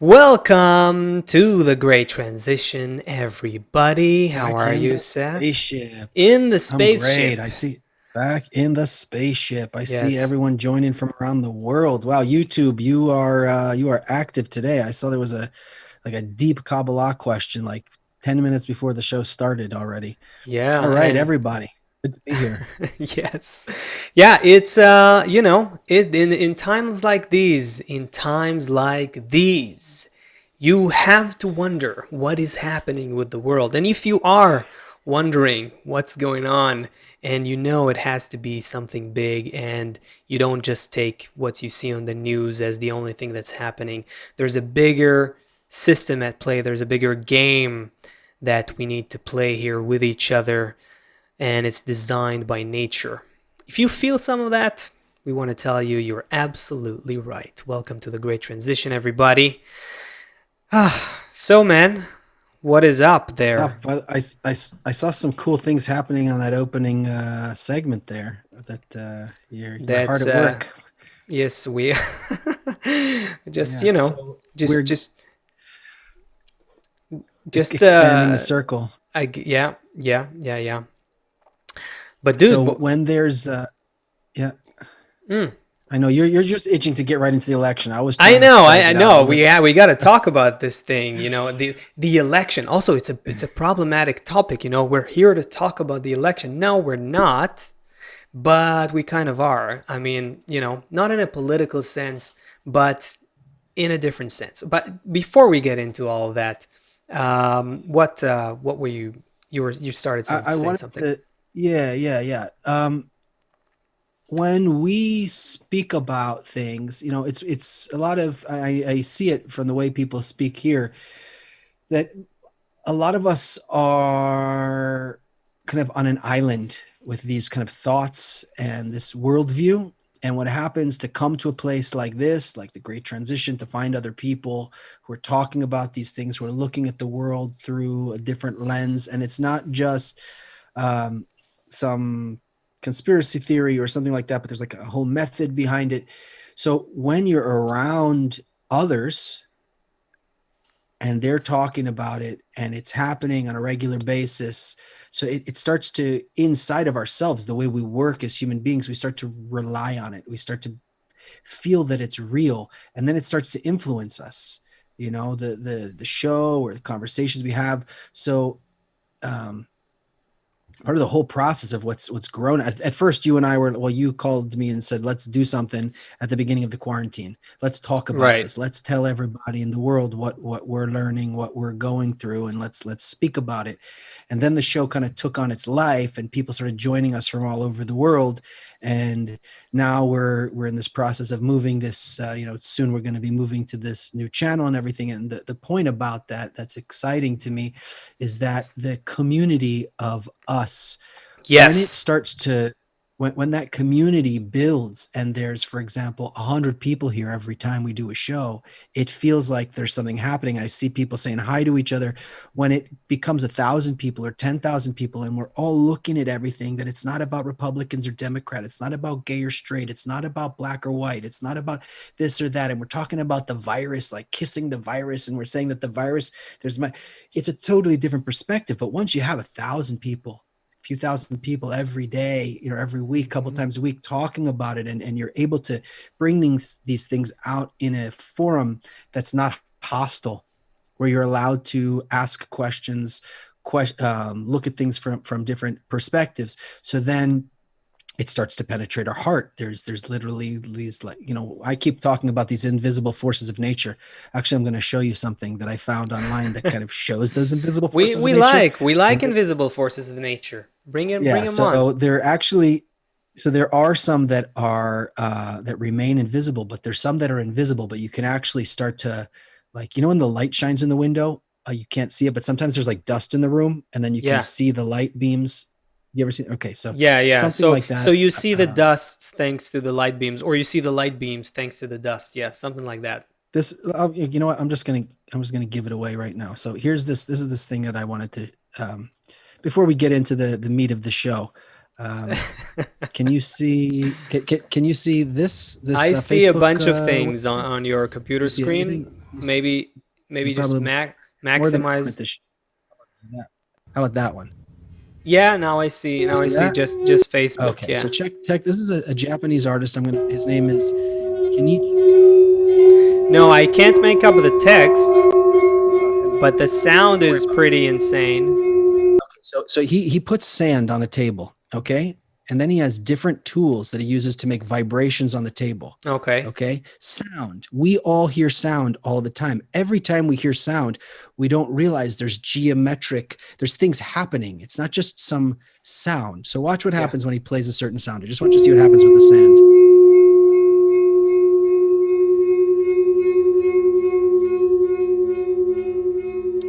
Welcome to the Great Transition, everybody. How Back are in you, the Seth? spaceship. In the I'm great. spaceship. I see back in the spaceship. I see Yes. everyone joining from around the world. Wow, YouTube, you are active today. I saw there was a deep Kabbalah question like 10 minutes before the show started already. All Yeah, right, and everybody. Good to be here. yes. Yeah, it's in times like these, you have to wonder what is happening with the world. And if you are wondering what's going on and you know it has to be something big and you don't just take what you see on the news as the only thing that's happening, there's a bigger system at play, there's a bigger game that we need to play here with each other, and it's designed by nature. If you feel some of that, we want to tell you you're absolutely right. Welcome to the Great Transition, everybody. So, man, what is up Yeah, there? but I saw some cool things happening on that opening segment there that you're hard That's at work. yes, we just Yeah, so just we're just just expanding the circle. yeah. But So dude, when there's yeah, mm, I know you're just itching to get right into the election. I was I trying to know, drag I it out a know. little bit. We got to talk about this thing. The election. Also, it's a problematic topic. We're here to talk about the election. No, we're not, but we kind of are. I mean, not in a political sense, but in a different sense. But before we get into all of that, what were you started I saying wanted something? to, yeah. When we speak about things, it's a lot of I see it from the way people speak here that a lot of us are kind of on an island with these kind of thoughts and this worldview. And what happens to come to a place like this, like the Great Transition, to find other people who are talking about these things, who are looking at the world through a different lens. And it's not just um, some conspiracy theory or something like that, but there's like a whole method behind it. So when you're around others and they're talking about it and it's happening on a regular basis, so it starts to, inside of ourselves, the way we work as human beings, we start to rely on it, we start to feel that it's real, and then it starts to influence us, the show or the conversations we have. So um part of the whole process of what's grown at first, you and I were, well, you called me and said, let's do something at the beginning of the quarantine, let's talk about Right. this, let's tell everybody in the world what we're learning, what we're going through, and let's speak about it. And then the show kind of took on its life and people started joining us from all over the world. And now we're in this process of moving this, soon we're going to be moving to this new channel and everything. And the point about that's exciting to me is that the community of us, when it Yes. starts to, when that community builds, and there's, for example, 100 people here every time we do a show, it feels like there's something happening. I see people saying hi to each other. When it becomes 1,000 people or 10,000 people and we're all looking at everything, that it's not about Republicans or Democrat, it's not about gay or straight, it's not about black or white, it's not about this or that, and we're talking about the virus, like kissing the virus, and we're saying that the virus, it's a totally different perspective. But once you have 1,000 people, a few thousand people every day, every week, couple Mhm. times a week, talking about it, and you're able to bring these things out in a forum that's not hostile, where you're allowed to ask questions, look at things from different perspectives. So then it starts to penetrate our heart. There's literally these, like, I keep talking about these invisible forces of nature. Actually, I'm going to show you something that I found online that kind of shows those invisible we forces of we nature. like we like And invisible forces of nature. Bring yeah, them on. so there are some that are that remain invisible, but there's some that are invisible, but you can actually start to, like, when the light shines in the window, you can't see it, but sometimes there's like dust in the room and then you can Yeah. see the light beams. You ever seen? Okay, so Yeah. something So like so that. you see the dust thanks to the light beams, or you see the light beams thanks to the dust. Yeah, something like that. This, you know what? I'm just gonna give it away right now. So here's this. This is this thing that I wanted to before we get into the meat of the show, um, can you see can you see this I see a Facebook bunch of things website? on your computer You see screen. anything? You see Maybe just probably more than one at maximize. this. How about that one? Yeah, now I see. Now I See see that? just Facebook. Okay, so Yeah. check. This is a Japanese artist. I'm gonna. His name is Kenichi. No, I can't make up the text, but the sound is pretty insane. So he puts sand on a table, okay? And then he has different tools that he uses to make vibrations on the table. Okay. Okay. Sound. We all hear sound all the time. Every time we hear sound, we don't realize there's things happening. It's not just some sound. So watch what Yeah. happens when he plays a certain sound. I just want you to see what happens with the sand.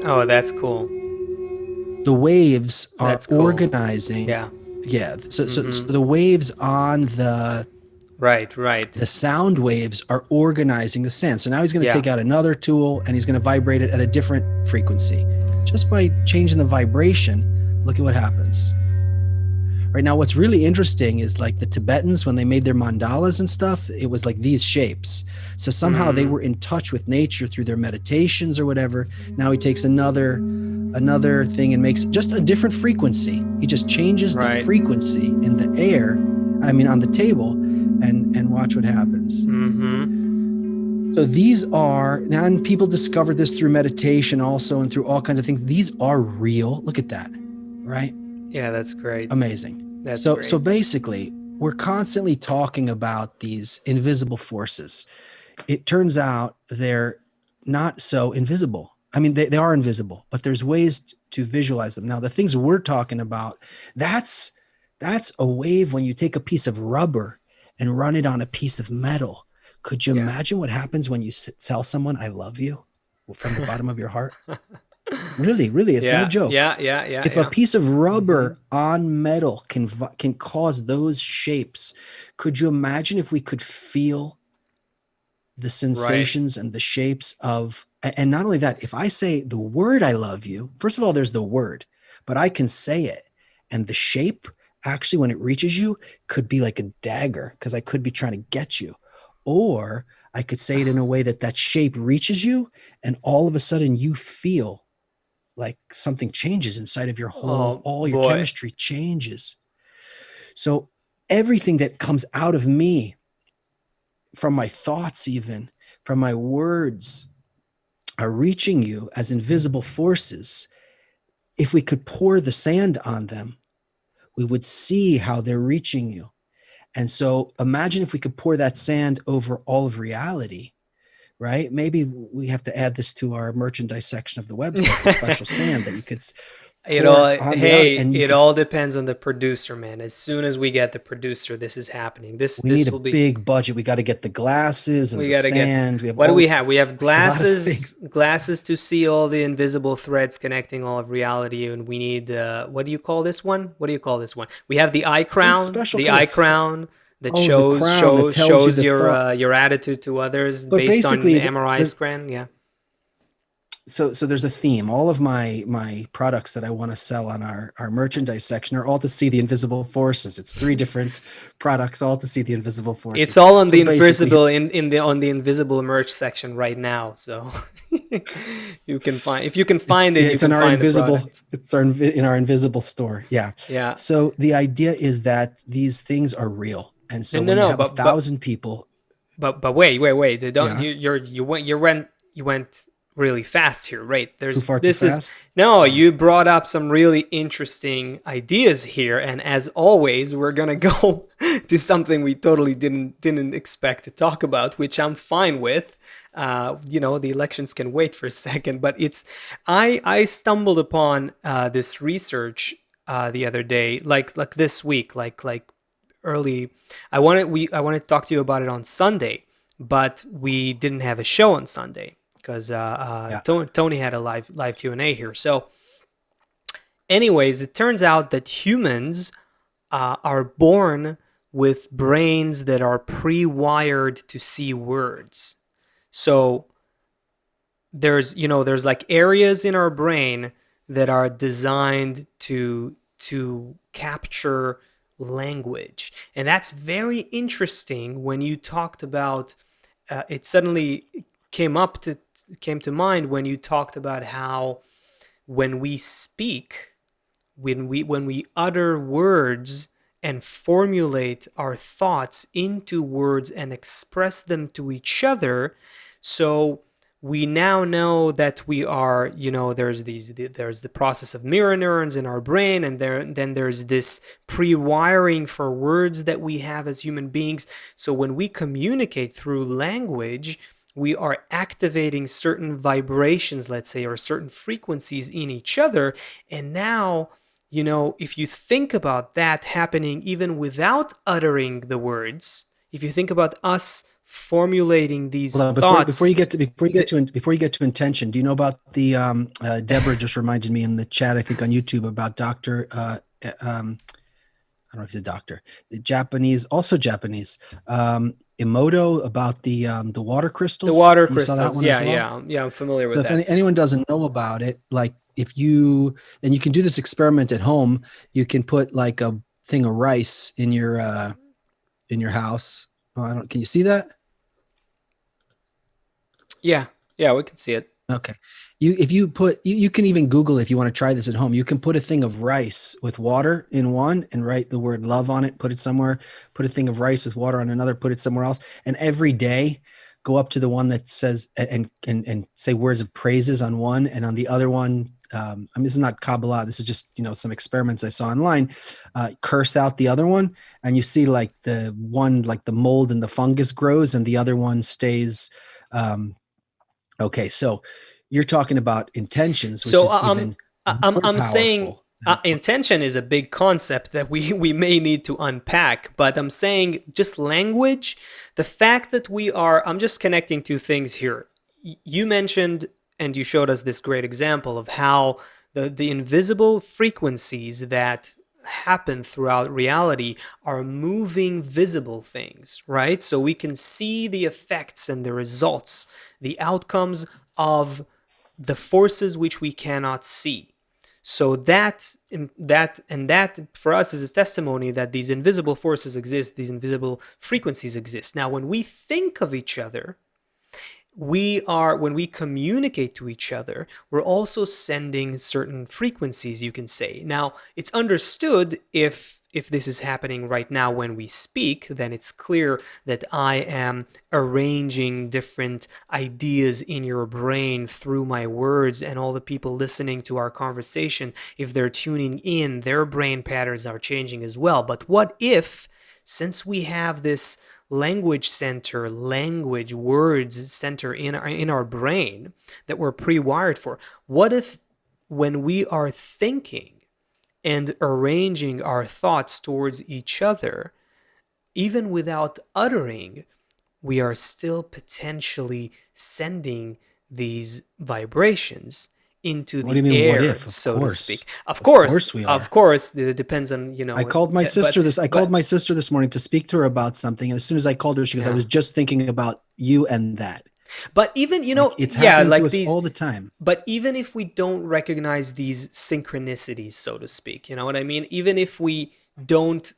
Oh, that's cool. The waves are That's cool. organizing. Yeah. Yeah. So Mm-hmm. the waves on Right. Right. the sound waves are organizing the sand. So now he's going to Yeah. take out another tool and he's going to vibrate it at a different frequency. Just by changing the vibration, look at what happens. Right now, what's really interesting is like the Tibetans, when they made their mandalas and stuff, it was like these shapes. So somehow they Mm. were in touch with nature through their meditations or whatever. Now he takes another thing and makes just a different frequency. He just changes the Right. frequency in the air, I mean on the table, and watch what happens. Mm-hmm. So these are now, and people discovered this through meditation also and through all kinds of things. These are real. Look at that, right? Yeah, that's great. Amazing. That's So great. basically, we're constantly talking about these invisible forces. It turns out they're not so invisible. I mean, they are invisible, but there's ways to visualize them. Now, the things we're talking about, that's that's a wave when you take a piece of rubber and run it on a piece of metal. Could you Yeah. imagine what happens when you tell someone "I love you" from the bottom of your heart? Really, really, it's not a Yeah. joke. Yeah. Yeah. Yeah. If a Yeah. piece of Mm-hmm. rubber on metal can cause those shapes, could you imagine if we could feel the Right. sensations and the shapes of, and not only that, if I say the word "I love you," first of all, there's the word, but I can say it, and the shape actually, when it reaches you, could be like a dagger because I could be trying to get you, or I could say it in a way that that shape reaches you, and all of a sudden you feel like something changes inside of your whole, Oh all your boy. chemistry changes. So everything that comes out of me, from my thoughts, even from my words, are reaching you as invisible forces. If we could pour the sand on them, we would see how they're reaching you. And so imagine if we could pour that sand over all of reality, right? Maybe we have to add this to our merchandise section of the website, the special sand that you could It pour all on reality, hey, and you it could. all depends on the producer, man. As soon as we get the producer, this is happening. This We need this a will be big budget. We got to get the glasses and we the got to get sand. We have what do we all have? We have a lot of things. glasses to see all the invisible threads connecting all of reality, and we need what do you call this one? What do you call this one? We have Some special the kind eye of, crown that oh, the crown that tells you shows the thought. your attitude to others But based on basically, MRI scan. Yeah. so there's a theme. All of my products that I want to sell on our merchandise section are all to see the invisible forces. It's three different products, all to see the invisible It's forces. all on So the basically, invisible in the on the invisible merch section right now. So you can find if you can it's find it, yeah, you it's in can our find the invisible. products. It's our in our invisible store. Yeah. Yeah. So the idea is that these things are real, and No, so no, when you no. have a thousand people, But wait. They don't yeah, you went really fast here, right? too There's far, too this is fast. no. Oh. You brought up some really interesting ideas here, and as always, we're gonna go to something we totally didn't expect to talk about, which I'm fine with. The elections can wait for a second, but it's I stumbled upon this research the other day, like this week, like early. I wanted to talk to you about it on Sunday, but we didn't have a show on Sunday because Yeah. Tony had a live Q&A here. So, anyways, it turns out that humans are born with brains that are pre-wired to see words. So there's like areas in our brain that are designed to capture language. And that's very interesting when you talked about it suddenly came to mind when you talked about how when we speak, when we utter words and formulate our thoughts into words and express them to each other, so we now know that we are, there's the process of mirror neurons in our brain, and then there's this pre-wiring for words that we have as human beings. So when we communicate through language, we are activating certain vibrations, let's say, or certain frequencies in each other. And now, if you think about that happening even without uttering the words, if you think about us formulating these Hold on, before thoughts, you get to the, before you get to intention, do you know about the Deborah just reminded me in the chat, I think on YouTube, about Dr. I don't know if he's a doctor, the Japanese, also Japanese, Emoto, about the water the crystals. water You saw that crystals. one Yeah, as well? yeah, yeah. I'm familiar So with if that. anyone doesn't know about it, like if you, and you can do this experiment at home, you can put like a thing of rice in your house. Oh, I don't, can you see that? Yeah, yeah, we can see it. Okay. If you put, you can even Google if you want to try this at home. You can put a thing of rice with water in one and write the word love on it, put it somewhere, put a thing of rice with water on another, put it somewhere else. And every day go up to the one that says, and say words of praises on one, and on the other one, I mean, this is not Kabbalah. This is just, some experiments I saw online. Curse out the other one, and you see like the one, like the mold and the fungus grows, and the other one stays. Okay, so you're talking about intentions, which So is even more I'm saying powerful than intention is a big concept that we may need to unpack, but I'm saying just language, the fact that I'm just connecting two things here. You mentioned and you showed us this great example of how the invisible frequencies that happen throughout reality are moving visible things, right? So we can see the effects and the results, the outcomes of the forces which we cannot see. So that for us is a testimony that these invisible forces exist, these invisible frequencies exist. Now, when we think of each other, when we communicate to each other, we're also sending certain frequencies, you can say. Now, it's understood if this is happening right now when we speak, then it's clear that I am arranging different ideas in your brain through my words, and all the people listening to our conversation, if they're tuning in, their brain patterns are changing as well. But what if, since we have this language words center in our brain that we're pre-wired for, what if when we are thinking and arranging our thoughts towards each other, even without uttering, we are still potentially sending these vibrations into what do the you mean, what air, if? so to speak. Of course we Of are. course, it depends on, I called but my sister this morning to speak to her about something. And as soon as I called her, she goes, I yeah. was just thinking about you and that. But even, Like it's yeah, happening to like us these, all the time. but even if we don't recognize these synchronicities, so to speak, you know what I mean? Even if we don't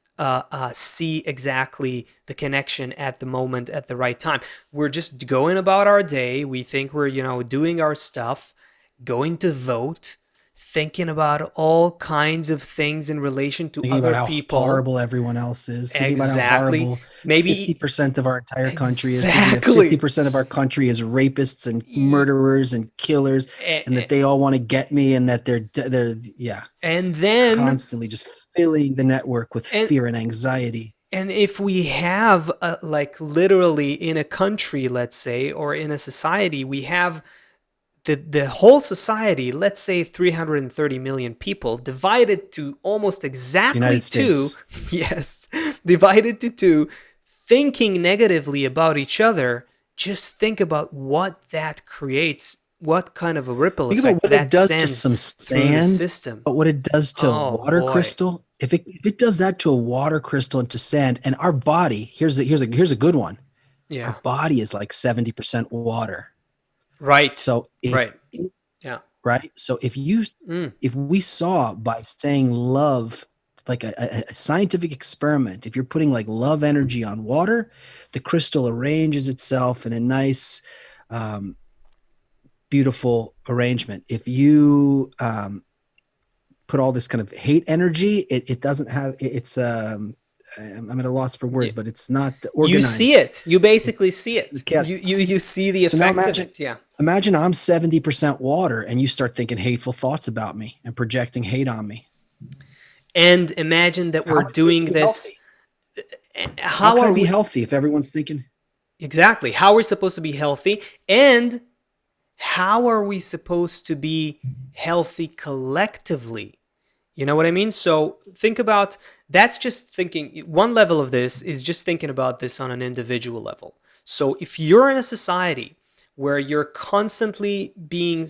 see exactly the connection at the moment, at the right time, we're just going about our day. We think we're, doing our stuff, going to vote, thinking about all kinds of things in relation to Thinking about other how people. horrible everyone else is, thinking about how Exactly. horrible Maybe 50% of our entire country is, thinking that exactly. 50% of our country is rapists and murderers and killers, and that they all want to get me, and that yeah, And then constantly just filling the network with and fear and anxiety. and if we have like literally in a country, let's say, or in a society, we have the whole society, let's say 330 million people, divided to almost exactly United two. States. Yes, divided to two, thinking negatively about each other. Just think about what that creates, what kind of a ripple Think about effect what it that does to sends some through the sand, system. but what it does to a Oh water boy. crystal. If it does that to a water crystal and to sand, and our body, here's a good one. Our Yeah. body is like 70% water. Right. So if Right. Yeah. right? So Mm. if we saw by saying love, like a scientific experiment, if you're putting like love energy on water, the crystal arranges itself in a nice, um, beautiful arrangement. If you put all this kind of hate energy, it doesn't have it's I'm at a loss for words, Y- but it's not You see organized. it. You basically It's see you it. can't. You see the So now effects of it. Yeah. imagine I'm 70% water and you start thinking hateful thoughts about me and projecting hate on me. And imagine that How we're am I supposed to doing be this. healthy? How How can I are be we healthy if everyone's thinking? exactly? How are we supposed to be healthy? And how are we supposed to be healthy collectively? You know what I mean? So think about that's just thinking. One level of this is just thinking about this on an individual level. So if you're in a society where you're constantly being,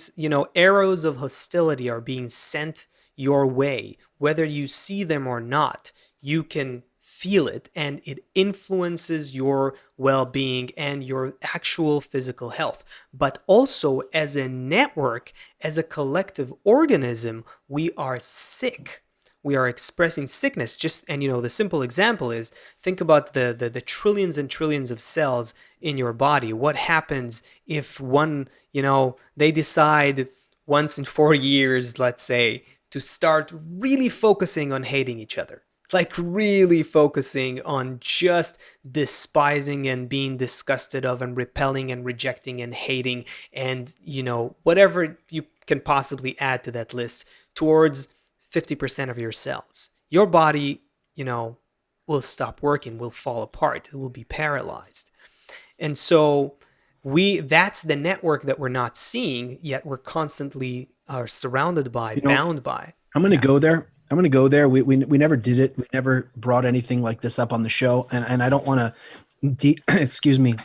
arrows of hostility are being sent your way, whether you see them or not, you can feel it and it influences your well being and your actual physical health. But also, as a network, as a collective organism, we are sick. We are expressing sickness. Just and the simple example is think about the trillions and trillions of cells in your body. What happens if they decide once in 4 years, let's say, to start really focusing on hating each other, like really focusing on just despising and being disgusted of and repelling and rejecting and hating and whatever you can possibly add to that list towards 50% of your cells, your body will stop working, will fall apart, it will be paralyzed. And so we that's the network that we're not seeing yet we're constantly are surrounded by, You know, bound by. I'm going to Yeah. go there. I'm going to go there. We never did it. We never brought anything like this up on the show. And I don't want to, excuse me.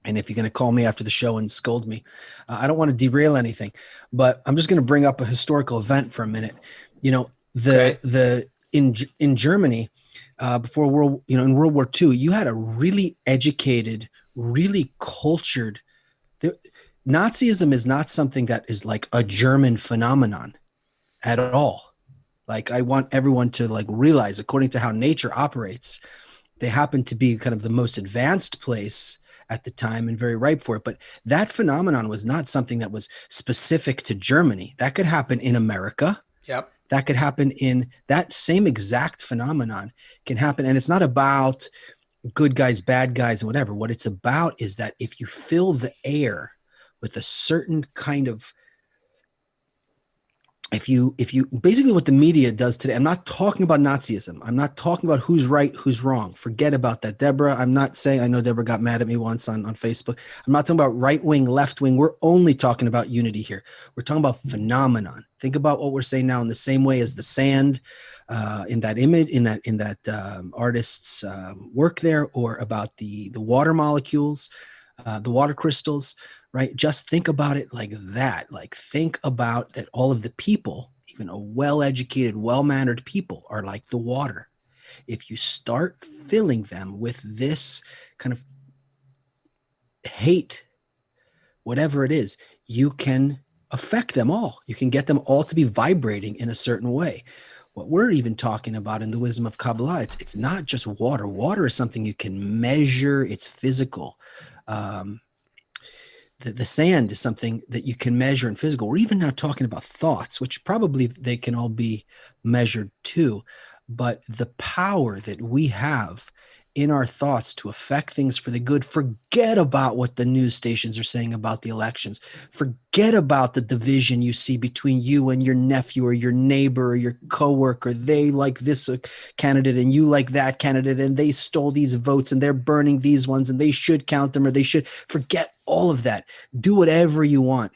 And if you're going to call me after the show and scold me, I don't want to derail anything, but I'm just going to bring up a historical event for a minute. You know, Okay. in Germany, before in World War II, you had a really educated, really cultured, there, Nazism is not something that is like a German phenomenon at all. Like I want everyone to like realize, according to how nature operates, they happen to be kind of the most advanced place at the time and very ripe for it. But that phenomenon was not something that was specific to Germany. That could happen in America. Yep. That could happen in that same exact phenomenon can happen. And it's not about good guys, bad guys, and whatever. What it's about is that if you fill the air with a certain kind of if you basically what the media does today, I'm not talking about Nazism. I'm not talking about who's right, who's wrong. Forget about that. Deborah, I'm not saying, I know Deborah got mad at me once on Facebook. I'm not talking about right wing, left wing. We're only talking about unity here. We're talking about phenomenon. Think about what we're saying now in the same way as the sand in that image, in that artist's work there, or about the water molecules, the water crystals, right? Just think about it like that. Like, think about that all of the people, even a well educated, well mannered people, are like the water. If you start filling them with this kind of hate, whatever it is, you can affect them all. You can get them all to be vibrating in a certain way. What we're even talking about in the wisdom of Kabbalah, it's not just water. Water is something you can measure, it's physical. Um, the sand is something that you can measure in physical. We're even now talking about thoughts, which probably they can all be measured too. But the power that we have in our thoughts to affect things for the good. Forget about what the news stations are saying about the elections. Forget about the division you see between you and your nephew or your neighbor or your coworker. They like this candidate and you like that candidate, and they stole these votes and they're burning these ones and they should count them or they should. Forget all of that. Do whatever you want.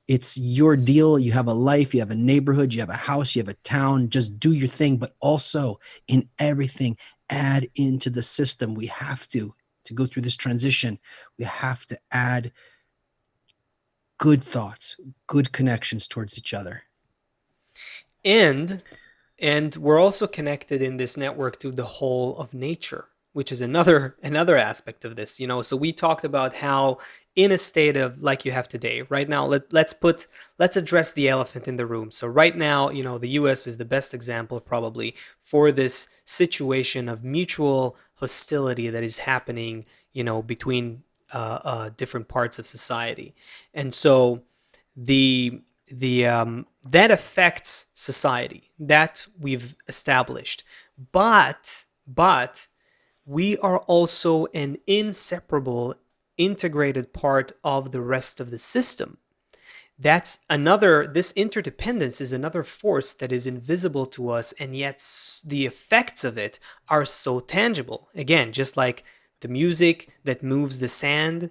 It's your deal. You have a life, you have a neighborhood, you have a house, you have a town. Just do your thing, but also in everything, add into the system. We have to go through this transition. We have to add good thoughts, good connections towards each other. And we're also connected in this network to the whole of nature. which is another aspect of this. So we talked about how in a state of like you have today, right now, let's address the elephant in the room. So right now, the US is the best example probably for this situation of mutual hostility that is happening, between different parts of society. And so the that affects society, that we've established. But we are also an inseparable, integrated part of the rest of the system. This interdependence is another force that is invisible to us, and yet the effects of it are so tangible. Again, just like the music that moves the sand,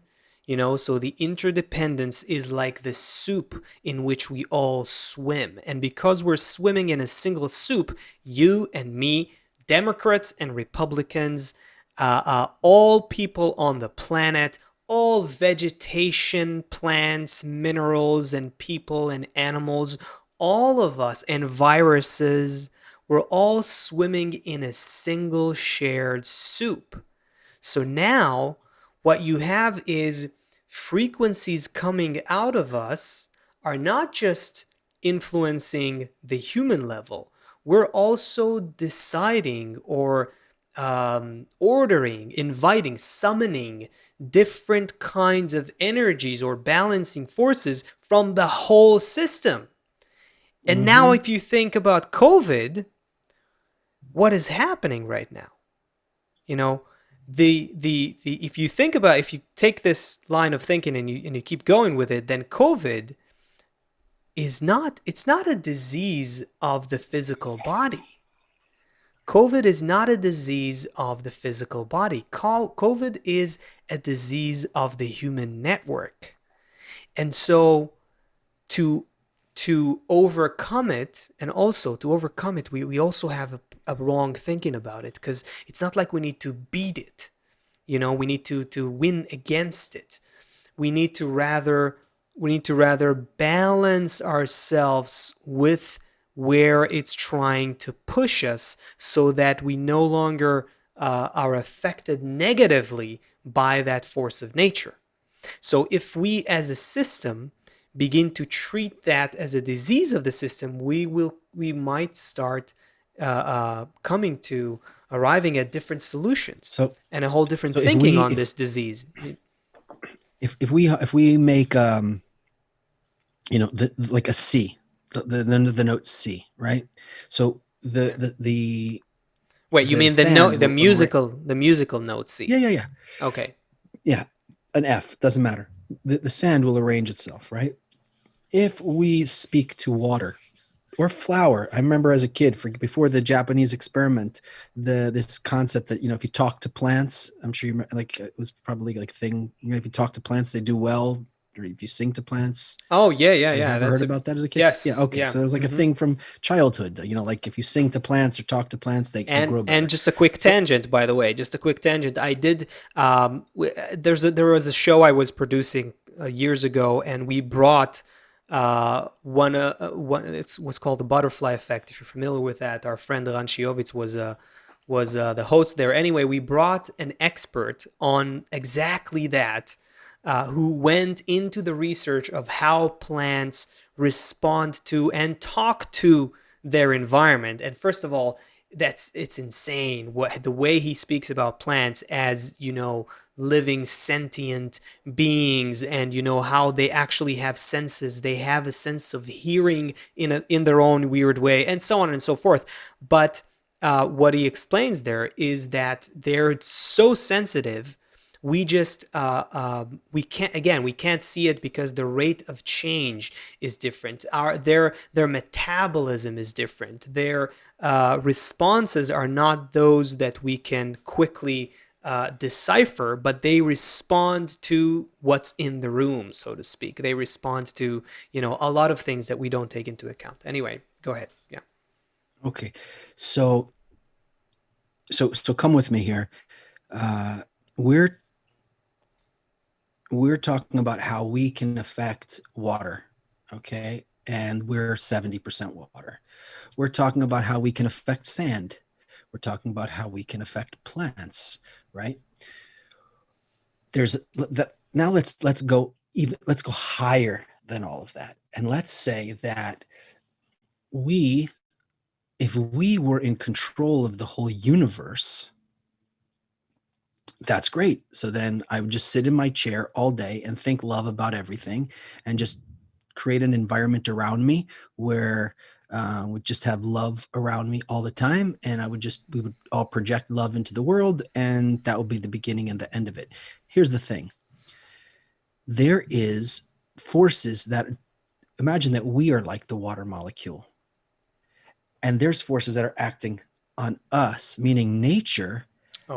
so the interdependence is like the soup in which we all swim. And because we're swimming in a single soup, you and me, Democrats and Republicans, all people on the planet, all vegetation, plants, minerals, and people and animals, all of us, and viruses, we're all swimming in a single shared soup. So now what you have is frequencies coming out of us are not just influencing the human level, we're also deciding or ordering, inviting, summoning different kinds of energies or balancing forces from the whole system. And now, Mm-hmm. if you think about COVID, what is happening right now? You know, the if you take this line of thinking and you keep going with it, then COVID it's not a disease of the physical body. COVID is not a disease of the physical body. COVID is a disease of the human network. And so to overcome it, and also to overcome it, we also have a wrong thinking about it, because it's not like we need to beat it. We need to win against it. We need to rather balance ourselves with where it's trying to push us, so that we no longer are affected negatively by that force of nature. So if we as a system begin to treat that as a disease of the system, we might start coming to arriving at different solutions So, and a whole different so if thinking we on this disease. if we make like a C, the note C, right? So Yeah. Wait, you the mean sand will the musical note yeah, C? yeah, yeah, Okay. yeah, an F doesn't matter. The sand will arrange itself, right? If we speak to water or flower, I remember as a kid, before the Japanese experiment, this concept that if you talk to plants, I'm sure you like it was probably like a thing. If you talk to plants, they do well. Or if you sing to plants, Oh yeah, yeah, you yeah. ever heard about that as a kid? Yeah, Yes, okay. yeah. So it was like a Hmm. thing from childhood. Like if you sing to plants or talk to plants, they grow And better. just a quick So tangent, by the way, just a quick tangent. I did. There was a show I was producing years ago, and we brought one. It was called the Butterfly Effect. If you're familiar with that, our friend Ranchiovitz was the host there. Anyway, we brought an expert on exactly that, who went into the research of how plants respond to and talk to their environment. And first of all, it's insane what the way he speaks about plants as living sentient beings, and how they actually have senses. They have a sense of hearing in their own weird way, and so on and so forth. But what he explains there is that they're so sensitive. We can't see it because the rate of change is different. Their metabolism is different. Their responses are not those that we can quickly decipher, but they respond to what's in the room, so to speak. They respond to a lot of things that we don't take into account. Anyway, go ahead. Yeah. okay, so so come with me here. Uh, we're we're talking about how we can affect water, okay? And we're 70% water. We're talking about how we can affect sand. We're talking about how we can affect plants, right? There's that. Now let's go higher than all of that. And let's say that we if we were in control of the whole universe, that's great. So then I would just sit in my chair all day and think love about everything and just create an environment around me where would just have love around me all the time. And we would all project love into the world. And that would be the beginning and the end of it. Here's the thing. There is forces that imagine that we are like the water molecule, and there's forces that are acting on us, meaning nature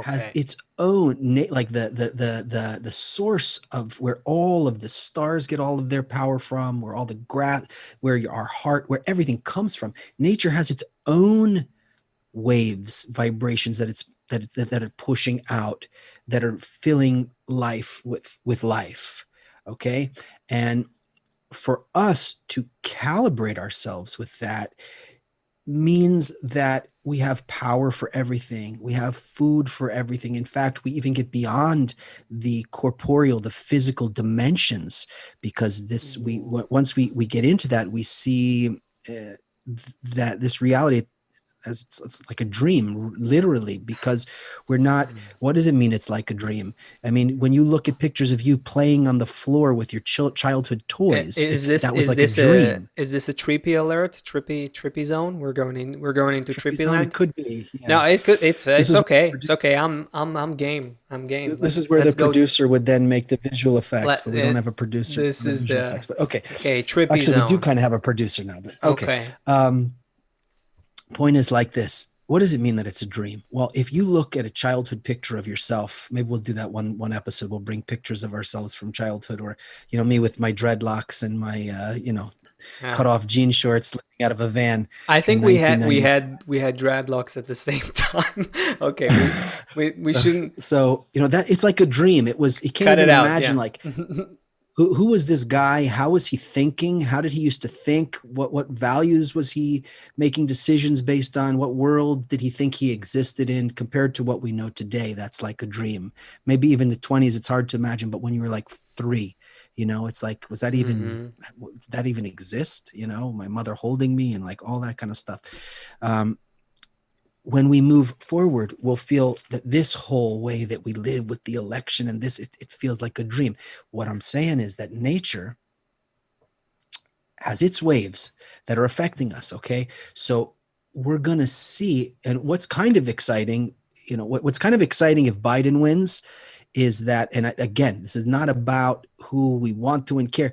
has Okay. its own like the source of where all of the stars get all of their power from, where all the grass, where our heart, where everything comes from. Nature has its own waves, vibrations that are pushing out, that are filling life with life. Okay, and for us to calibrate ourselves with that means that we have power for everything. We have food for everything. In fact, we even get beyond the corporeal, the physical dimensions, because this we Ooh. once we get into that, we see uh, that this reality as it's like a dream, literally, because we're not. Hmm. What does it mean? It's like a dream. I mean, when you look at pictures of you playing on the floor with your childhood toys, Is this that was like a dream. is this a trippy alert? Trippy zone? We're going into Trippy trippy zone. It land. could be, No, yeah. it's This is okay. It's producer. okay. I'm game. I'm game. This is where the Let's go. producer would then make the visual effects, Let but we don't have a producer this for the is visual the effects. But okay, okay, trippy actually, we do zone. kind of have a producer now. But okay, Okay. um, point is like this. What does it mean that it's a dream? Well, if you look at a childhood picture of yourself, maybe we'll do that one episode. We'll bring pictures of ourselves from childhood, or me with my dreadlocks and my Yeah. cut off jean shorts living out of a van I in think nineteen we had dreadlocks at the same time. Okay, we shouldn't so that it's like a dream. It can't cut it even out. imagine Yeah. like who was this guy? How was he thinking? How did he used to think? What values was he making decisions based on? What world did he think he existed in compared to what we know today? That's like a dream. Maybe even the 20s, it's hard to imagine, but when you were like 3, it's like, Hmm. did that even exist? My mother holding me and like all that kind of stuff. Um, when we move forward, we'll feel that this whole way that we live with the election and this, it feels like a dream. What I'm saying is that nature has its waves that are affecting us. Okay. So we're going to see, and what's kind of exciting, what's kind of exciting if Biden wins is that, and again, this is not about who we want to and care.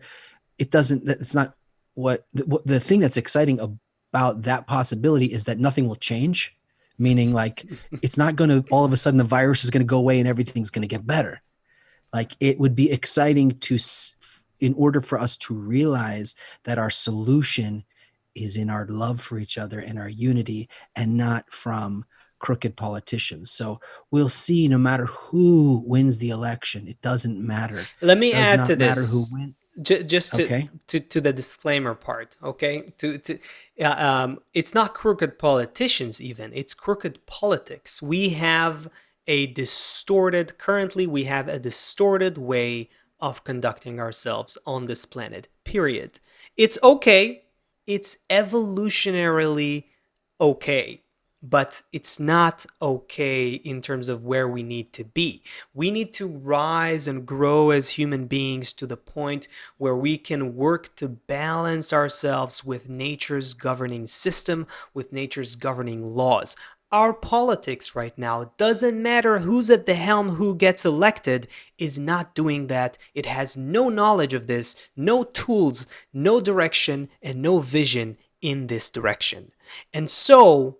It's not what the thing that's exciting about that possibility is that nothing will change, meaning like it's not going to all of a sudden the virus is going to go away and everything's going to get better. Like it would be exciting in order for us to realize that our solution is in our love for each other and our unity, and not from crooked politicians. So we'll see. No matter who wins the election, it doesn't matter. Let me Does add to not matter who this, wins. just Okay. to the disclaimer part. Okay, it's not crooked politicians even; it's crooked politics. Currently we have a distorted way of conducting ourselves on this planet. Period. It's okay. It's evolutionarily okay, but it's not okay in terms of where we need to be. We need to rise and grow as human beings to the point where we can work to balance ourselves with nature's governing system, with nature's governing laws. Our politics right now, doesn't matter who's at the helm, who gets elected, is not doing that. It has no knowledge of this, no tools, no direction, and no vision in this direction. And so,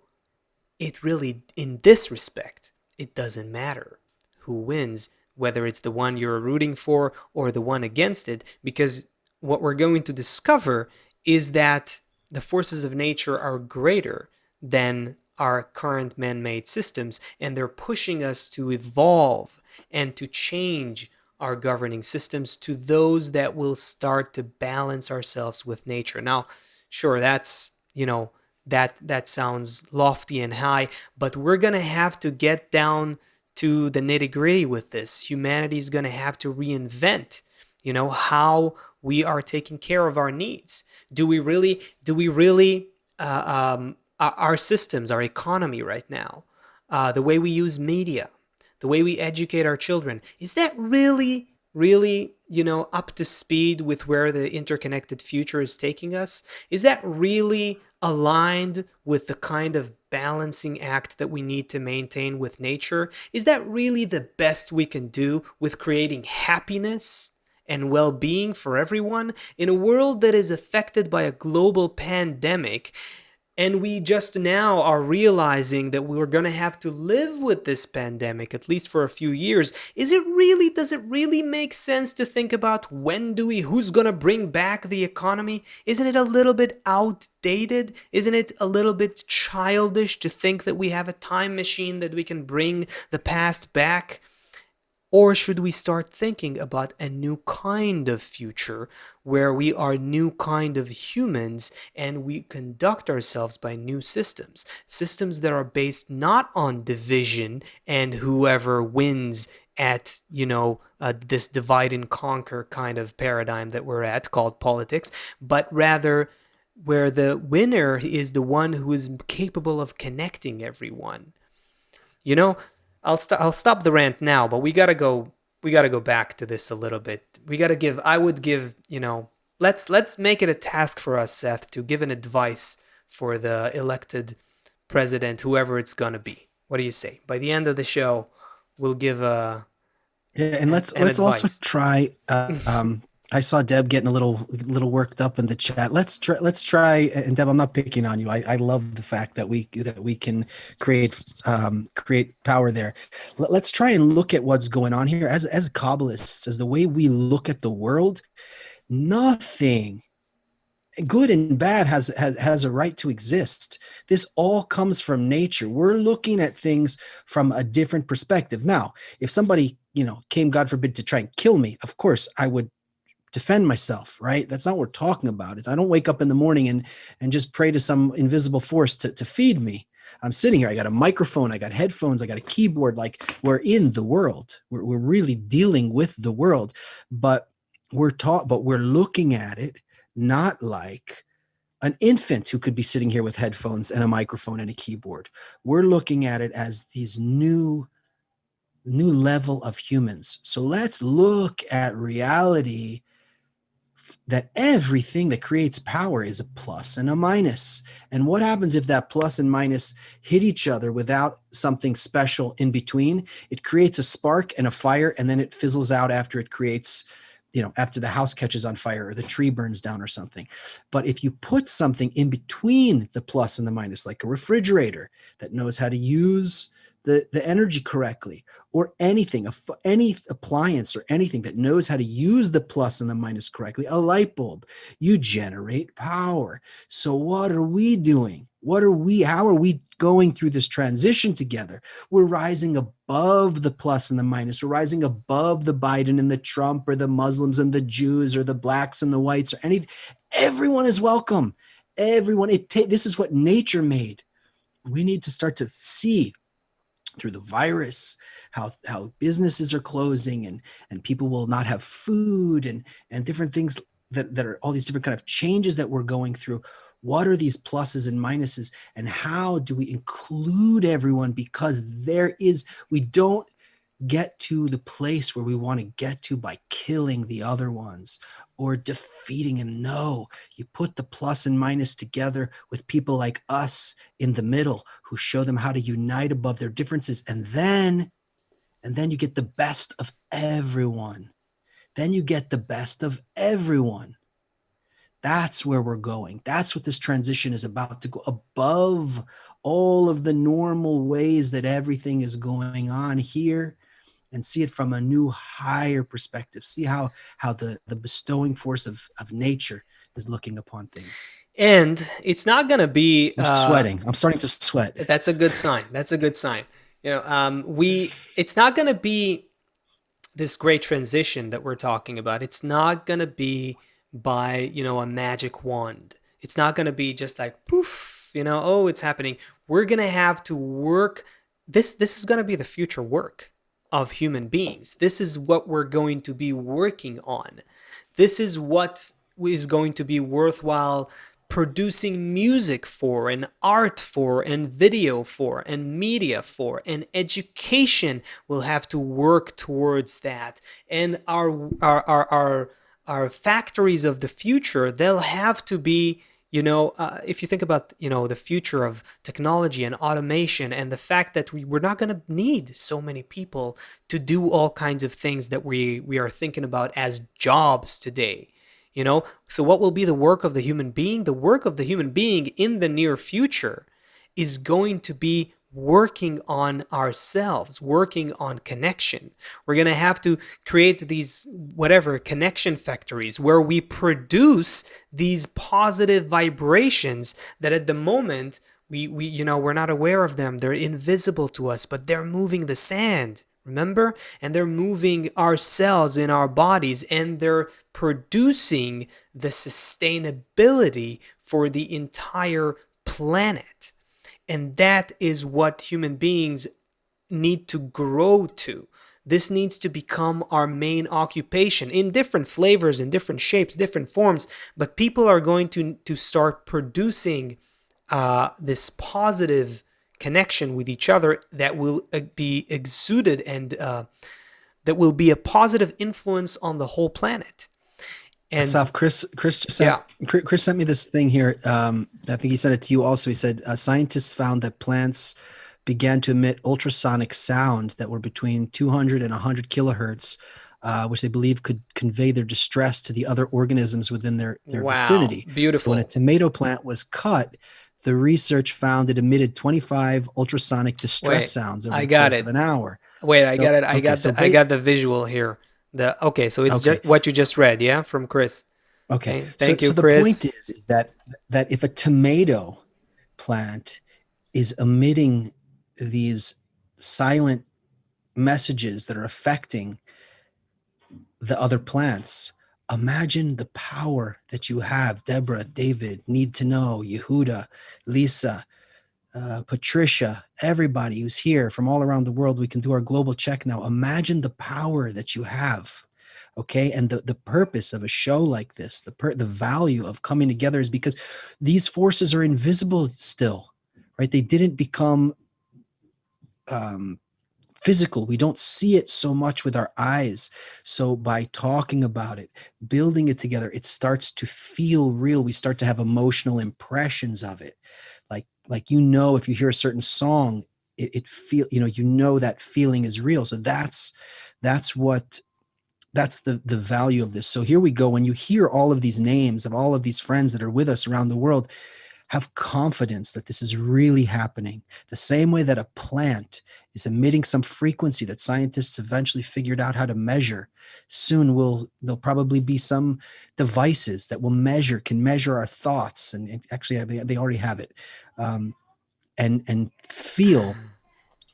it really, in this respect, it doesn't matter who wins, whether it's the one you're rooting for or the one against it, because what we're going to discover is that the forces of nature are greater than our current man made systems, and they're pushing us to evolve and to change our governing systems to those that will start to balance ourselves with nature. Now, sure, that's, that sounds lofty and high, but we're going to have to get down to the nitty-gritty with this. Humanity is going to have to reinvent, how we are taking care of our needs. Do we really our systems, our economy right now, the way we use media, the way we educate our children, is that really, up to speed with where the interconnected future is taking us? Is that really aligned with the kind of balancing act that we need to maintain with nature? Is that really the best we can do with creating happiness and well being for everyone in a world that is affected by a global pandemic? And we just now are realizing that we were going to have to live with this pandemic, at least for a few years. Does it really make sense to think about who's going to bring back the economy? Isn't it a little bit outdated? Isn't it a little bit childish to think that we have a time machine that we can bring the past back? Or should we start thinking about a new kind of future where we are new kind of humans and we conduct ourselves by new systems? Systems that are based not on division and whoever wins at, this divide and conquer kind of paradigm that we're at called politics, but rather where the winner is the one who is capable of connecting everyone. You know, I'll stop the rant now, but we gotta go back to this a little bit. I would give, let's make it a task for us, Seth, to give an advice for the elected president, whoever it's gonna be. What do you say? By the end of the show, we'll give Yeah, and an let's also advice. try. I saw Deb getting a little worked up in the chat. Let's try. And Deb, I'm not picking on you. I love the fact that we can create power there. Let's try and look at what's going on here as Kabbalists, as the way we look at the world. Nothing good and bad has a right to exist. This all comes from nature. We're looking at things from a different perspective. Now, if somebody, came, God forbid, to try and kill me, of course I would defend myself, right? That's not what we're talking about. I don't wake up in the morning and just pray to some invisible force to feed me. I'm sitting here. I got a microphone. I got headphones. I got a keyboard. Like, we're in the world. We're really dealing with the world, but we're looking at it not like an infant who could be sitting here with headphones and a microphone and a keyboard. We're looking at it as these new level of humans. So let's look at reality, that everything that creates power is a plus and a minus. And what happens if that plus and minus hit each other without something special in between? It creates a spark and a fire, and then it fizzles out after it creates, after the house catches on fire or the tree burns down or something. But if you put something in between the plus and the minus, like a refrigerator that knows how to use the energy correctly, or any appliance or anything that knows how to use the plus and the minus correctly, a light bulb, you generate power. So what are we doing? How are we going through this transition together? We're rising above the plus and the minus. We're rising above the Biden and the Trump, or the Muslims and the Jews, or the blacks and the whites, or anything. Everyone is welcome. Everyone. This is what nature made. We need to start to see through the virus how businesses are closing, and people will not have food, and different things that are all these different kind of changes that we're going through. What are these pluses and minuses, and how do we include everyone? Because we don't get to the place where we want to get to by killing the other ones or defeating them. No, you put the plus and minus together with people like us in the middle, who show them how to unite above their differences. And then you get the best of everyone. Then you get the best of everyone. That's where we're going. That's what this transition is about, to go above all of the normal ways that everything is going on here, and see it from a new, higher perspective. See how the bestowing force of nature is looking upon things. And it's not gonna be I'm sweating. I'm starting to sweat. that's a good sign. That's a good sign. We it's not gonna be this great transition that we're talking about. It's not going to be by, a magic wand. It's not going to be just like poof. oh, it's happening. We're going to have to work. This is going to be the future work of human beings. This is what we're going to be working on. This is what is going to be worthwhile producing music for, and art for, and video for, and media for, and education will have to work towards that. And our factories of the future, they'll have to be, if you think about, the future of technology and automation, and the fact that we're not going to need so many people to do all kinds of things that we are thinking about as jobs today. So what will be the work of the human being? The work of the human being in the near future is going to be working on ourselves, working on connection. We're going to have to create these whatever connection factories where we produce these positive vibrations that at the moment we're not aware of them. They're invisible to us, but they're moving the sand. Remember? And they're moving our cells in our bodies, and they're producing the sustainability for the entire planet. And that is what human beings need to grow to. This needs to become our main occupation in different flavors, in different shapes, different forms. But people are going to start producing this positive connection with each other that will be exuded, and that will be a positive influence on the whole planet. And Asaf, Chris just sent yeah, Chris sent me this thing here. I think he sent it to you also. He said scientists found that plants began to emit ultrasonic sound that were between 200 and 100 kilohertz, which they believe could convey their distress to the other organisms within their wow, vicinity. So when a beautiful. tomato plant was cut, the research found it emitted 25 ultrasonic distress Wait, sounds over I the got course of it. an hour. Wait, I got So it. I okay, got so the I got the visual here. The Okay, so it's okay, just what you so just read, yeah, from Chris. okay, Thank so you, the point Chris. is that if a tomato plant is emitting these silent messages that are affecting the other plants, imagine the power that you have. Deborah, David, Need to Know, Yehuda, Lisa, Patricia, everybody who's here from all around the world. We can do our global check now. Imagine the power that you have. Okay. And the purpose of a show like this, the value of coming together is because these forces are invisible still, right? They didn't become um, physical. We don't see it so much with our eyes. So by talking about it, building it together, it starts to feel real. We start to have emotional impressions of it. Like if you hear a certain song, it feel that feeling is real. So that's what that's the value of this. So here we go. When you hear all of these names of all of these friends that are with us around the world, have confidence that this is really happening. The same way that a plant is emitting some frequency that scientists eventually figured out how to measure. Soon there'll probably be some devices that can measure our thoughts, and actually they already have it, and feel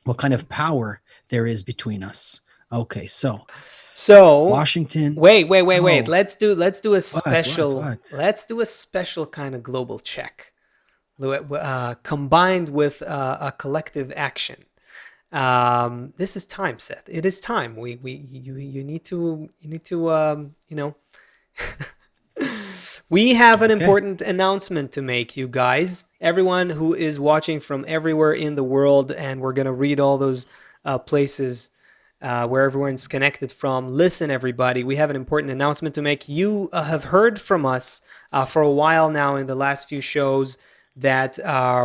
what kind of power there is between us. Okay, so So, Washington. wait. Oh, Let's do a what? special kind of global check, combined with a collective action. This is time, Seth. It is time. You need to we have an Okay. important announcement to make, you guys. Everyone who is watching from everywhere in the world, and we're gonna read all those places where everyone's connected from. Listen, everybody, we have an important announcement to make. You have heard from us for a while now in the last few shows that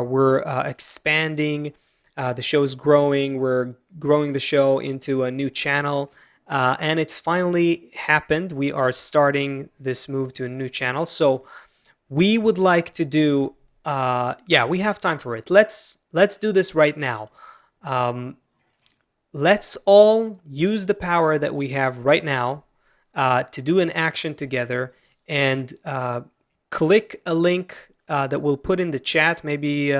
we're expanding. The show's growing. We're growing the show into a new channel. And it's finally happened. We are starting this move to a new channel. So we would like to do, yeah, we have time for it. Let's do this right now. Um, let's all use the power that we have right now to do an action together, and click a link that we'll put in the chat. Maybe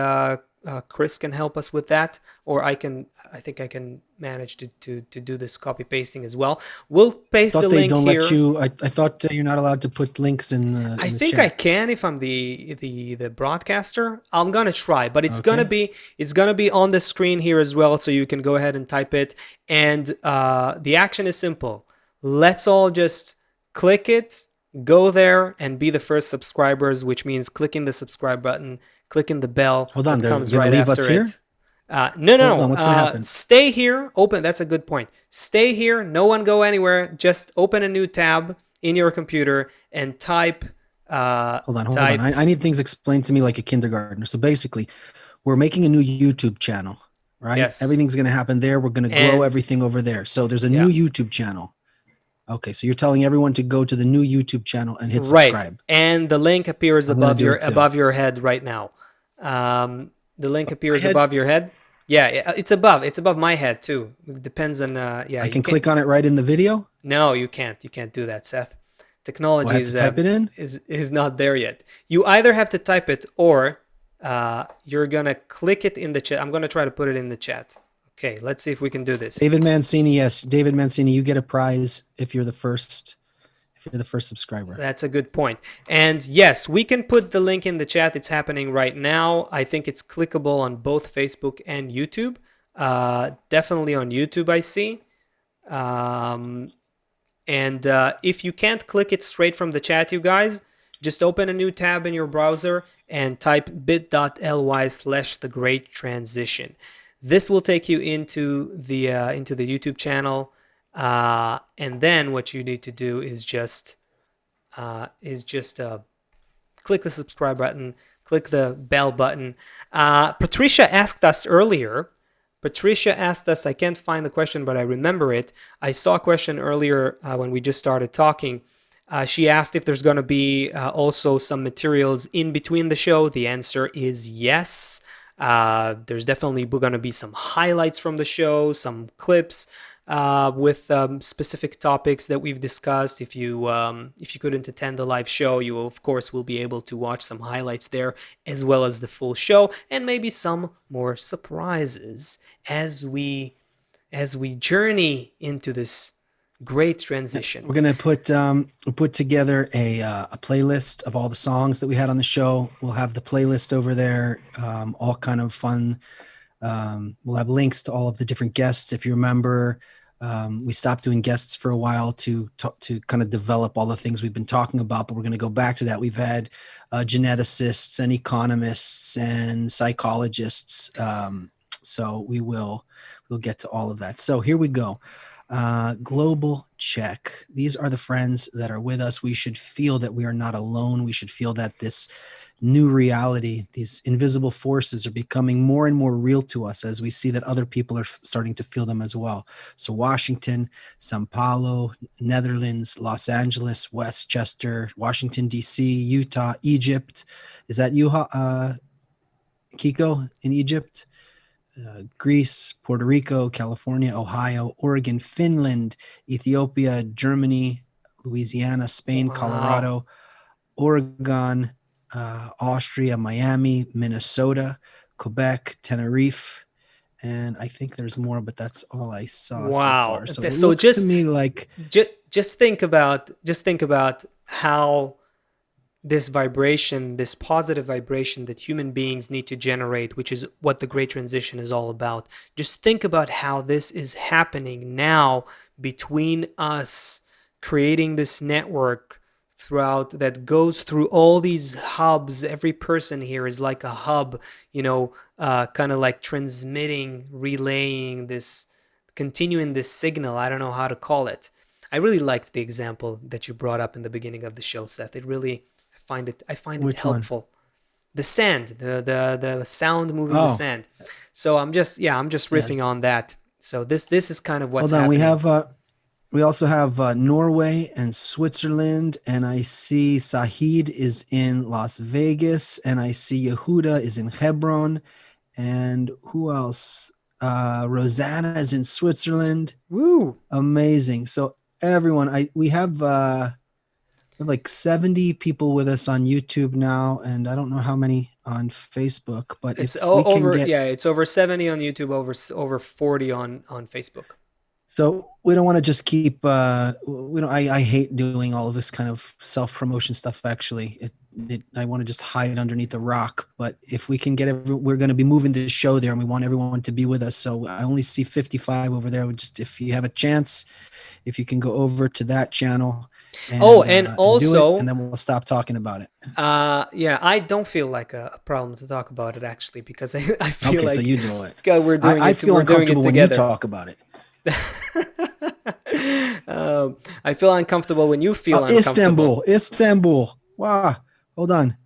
Chris can help us with that, or I can. I think I can manage to do this copy pasting as well. We'll paste the Thought they link don't let here. you. I thought you're not allowed to put links I in the think I chat. can if I'm the broadcaster. I'm gonna try, but Okay. it's gonna be on the screen here as well, so you can go ahead and type it. And the action is simple. Let's all just click it, go there, and be the first subscribers, which means clicking the subscribe button, clicking the bell Hold on. that They're comes gonna right leave us after here. it. No, no, Hold no. on. What's gonna happen? Stay here. Open. That's a good point. Stay here. No one go anywhere. Just open a new tab in your computer and type Hold on. Hold on. type I need things explained to me like a kindergartner. So basically, we're making a new YouTube channel, right? yes Everything's gonna happen there. We're gonna grow and everything over there. So there's a yeah, new YouTube channel. Okay. So you're telling everyone to go to the new YouTube channel and hit right, subscribe. and the link appears I'm gonna do it too. above your head right now. The link My appears head. above your head. Yeah, it's above my head too. It depends on yeah, I you can can. click on it right in the video. No, you can't do that, Seth. Oh, I Technology have to type it in. is not there yet. You either have to type it, or you're gonna click it in the chat. I'm gonna try to put it in the chat. Okay, let's see if we can do this. David Mancini, yes, David Mancini, you get a prize if you're the first. If you're the first subscriber. That's a good point. And yes, we can put the link in the chat. It's happening right now. I think it's clickable on both Facebook and YouTube. Definitely on YouTube, I see. Um, and if you can't click it straight from the chat, you guys, just open a new tab in your browser and type bit.ly/the great transition. This will take you into the YouTube channel. And then what you need to do is just click the subscribe button, click the bell button. Patricia asked us earlier. Patricia asked us, I can't find the question, but I remember it. I saw a question earlier when we just started talking. She asked if there's going to be also some materials in between the show. The answer is yes. There's definitely going to be some highlights from the show, some clips with specific topics that we've discussed. If you couldn't attend the live show, you of course will be able to watch some highlights there, as well as the full show, and maybe some more surprises as we journey into this great transition. We're gonna put together a playlist of all the songs that we had on the show. We'll have the playlist over there, all kind of fun. We'll have links to all of the different guests. If you remember, we stopped doing guests for a while to kind of develop all the things we've been talking about, but we're going to go back to that. We've had geneticists and economists and psychologists. So we'll get to all of that. So here we go. Global check. These are the friends that are with us. We should feel that we are not alone. We should feel that this new reality, these invisible forces are becoming more and more real to us as we see that other people are starting to feel them as well. So Washington, Sao Paulo, Netherlands, Los Angeles, Westchester, Washington, D.C., Utah, Egypt. Is that you, Kiko, in Egypt? Greece, Puerto Rico, California, Ohio, Oregon, Finland, Ethiopia, Germany, Louisiana, Spain, Wow. Colorado, Oregon, Austria, Miami, Minnesota, Quebec, Tenerife, and I think there's more, but that's all I saw so Wow. far. So it So looks to me like just think about how this vibration, this positive vibration that human beings need to generate, which is what the Great Transition is all about. Just think about how this is happening now between us, creating this network throughout that goes through all these hubs. Every person here is like a hub, kind of like transmitting, relaying this, continuing this signal. I don't know how to call it. I really liked the example that you brought up in the beginning of the show, Seth. It really I find it which one? helpful. The sand, the sound moving the Oh, sand. So I'm just yeah. riffing on that. So this is kind of what's Hold on. happening. We also have Norway and Switzerland, and I see Sahid is in Las Vegas, and I see Yehuda is in Hebron, and who else? Rosanna is in Switzerland. Woo! Amazing. So everyone, we have like 70 people with us on YouTube now, and I don't know how many on Facebook, but It's if we can over, get, yeah, it's over 70 on YouTube, over 40 on Facebook. so we don't want to just keep, we don't, I hate doing all of this kind of self-promotion stuff. Actually, I want to just hide underneath a rock. But if we can get we're going to be moving the show there and we want everyone to be with us. So I only see 55 over there. Just, if you have a chance, if you can go over to that channel Oh, and and do it, and also, then we'll stop talking about it. yeah, I don't feel like a problem to talk about it actually, because I feel Okay, so like, you do it. God, I feel we're doing it uncomfortable when you together. talk about it. I feel uncomfortable when you feel uncomfortable. Istanbul. Wow. Hold on.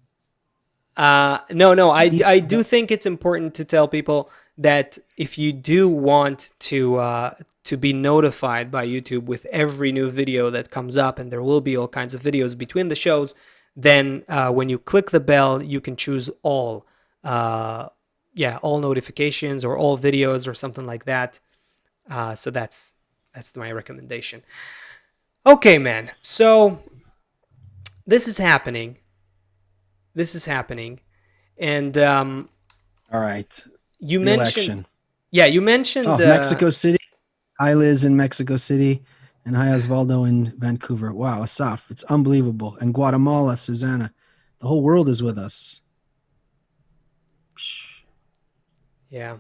No, no, I do The, think it's important to tell people that if you do want to be notified by YouTube with every new video that comes up, and there will be all kinds of videos between the shows, then when you click the bell, you can choose all, uh, yeah, all notifications or all videos or something like that. So that's my recommendation. Okay, man. So this is happening. This is happening, and all right. you The mentioned, election. yeah, you mentioned, Oh, Mexico City. Hi, Liz in Mexico City. And hi, Osvaldo in Vancouver. Wow, Asaf. It's unbelievable. And Guatemala, Susanna. The whole world is with us. yeah.